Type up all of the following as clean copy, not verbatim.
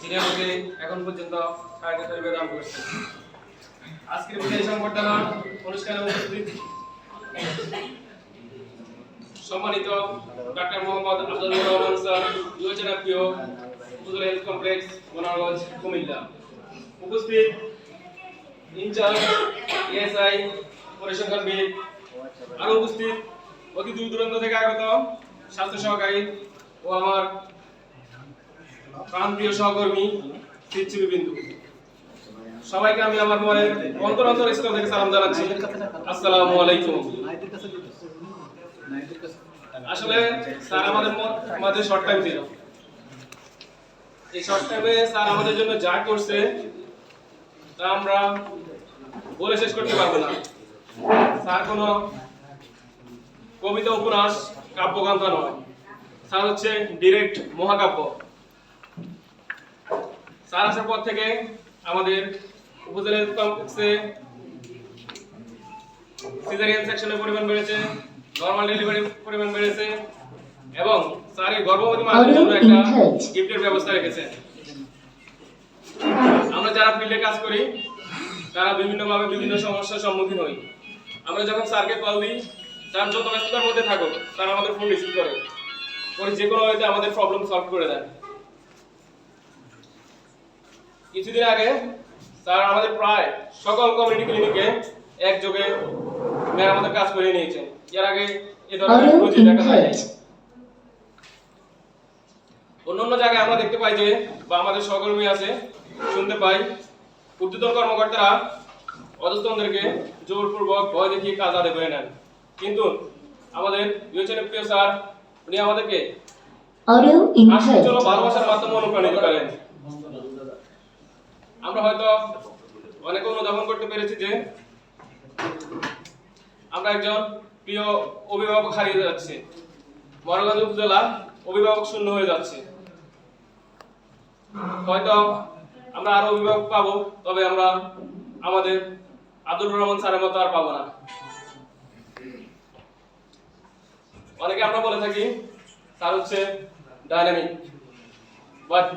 যিনি আমাকে এখন পর্যন্ত সাহায্য প্রদান করেছেন। আজকের বিদায়ী সংবর্ধনা অনুষ্ঠানে উপস্থিত সম্মানিত ডাক্তার মোহাম্মদ আব্দুল রহমান স্যার, যোজনা প্রিয় উপজেলা হেলথ কমপ্লেক্স বনারগঞ্জ কুমিল্লা, উপস্থিত ইনচার্জ এএসআই পরিসংখ্যান বিদ, আরো উপস্থিত অতি দূর দূরান্ত থেকে আগত স্বাস্থ্য সহকারী ও আমার প্রাণপ্রিয় সহকর্মী বিন্দু, সবাইকে আমি আমার মনের অন্তর স্তর থেকে সালাম জানাচ্ছি। আসসালামু আলাইকুম। আসলে স্যার আমাদের মাঝে শর্ট টাইম ছিল, এই শর্ট টাইমে স্যার আমাদের জন্য যা করছে তা আমরা বলে শেষ করতে পারবো না। স্যার কোনো কবিতা, উপন্যাস, কাব্যগ্রন্থ নয়, স্যার হচ্ছে ডিরেক্ট মহাকাব্য। স্যার আসার পর থেকে আমাদের উপজেলা হেলথ কমপ্লেক্সে সিজারিয়ান সেকশনের পরিমাণ বেড়েছে, নরমাল ডেলিভারির পরিমাণ বেড়েছে এবং স্যার এই গর্ভবতী মাদের জন্য একটা গিফটের ব্যবস্থা রেখেছেন। আমরা যারা ফিল্ডে কাজ করি তারা বিভিন্নভাবে বিভিন্ন সমস্যার সম্মুখীন হই। আমরা যখন স্যারকে কল দিই, স্যার যত ব্যস্ততার মধ্যে থাকুক স্যার আমাদের ফোন রিসিভ করে যে কোনো ওয়েতে আমাদের প্রবলেম সলভ করে দেয়। কিছুদিন আগে স্যার আমাদের প্রায় সকল কমিউনিটি ক্লিনিকে একযোগে মেরামতের কাজ করে নিয়েছেন। এর আগে এ ধরনের প্রজেক্ট দেখা যায়। অন্যান্য জায়গায় আমরা দেখতে পাই যে বা আমাদের সহকর্মী আছে শুনতে পাই ঊর্ধ্বতন কর্মকর্তারা অধস্তনদেরকে জোরপূর্বক ভয় দেখিয়ে কাজ আদায় করে নেন, কিন্তু আমাদের ইউএচএনএফ প্রিয় স্যার উনি আমাদেরকে ভালোবাসার মাধ্যমে অনুপ্রাণিত করেন। আমরা হয়তো অনেকে অনুধাবন করতে পেরেছি যে আমরা একজন প্রিয় অভিভাবক হারিয়ে যাচ্ছে, বনারগঞ্জ উপজেলা অভিভাবক শূন্য হয়ে যাচ্ছে। হয়তো আমরা আরো অভিভাবক পাবো, তবে আমরা আমাদের আব্দুল রহমান স্যারের মতো আর পাবো না। অনেকে আমরা বলে থাকি স্যার হচ্ছে dynamic, but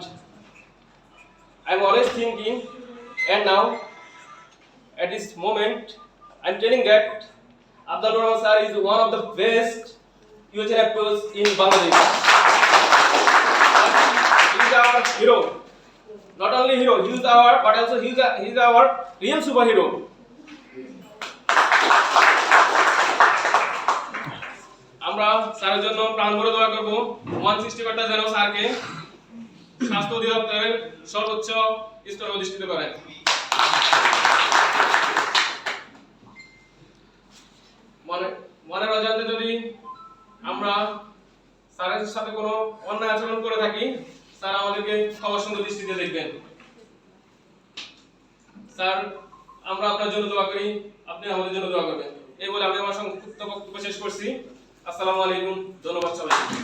I'm always thinking, and now at this moment I'm telling that Abdul Rahman sir is one of the best UHNFPOs in Bangladesh. He is our hero. Not only hero, he is our, but also he is our real superhero. আমরা স্যারের জন্য প্রাণ ভরে দোয়া করব। মহান সৃষ্টিকর্তা যেন স্যারকে স্বাস্থ্য অধিদপ্তরের সর্বোচ্চ স্তরে অধিষ্ঠিত করেন। মনের অজান্তে যদি আমরা স্যারের সাথে কোনো অন্যায় আচরণ করে থাকি, স্যার আমাদেরকে ক্ষমা সুন্দর দৃষ্টিতে দেখবেন। স্যার, আমরা আপনার জন্য দোয়া করি, আপনি আমাদের জন্য দোয়া করবেন। এই বলে আমি আমার সংক্ষিপ্ত বক্তব্য শেষ করছি। আসসালামু আলাইকুম, ধন্যবাদ সবাইকে।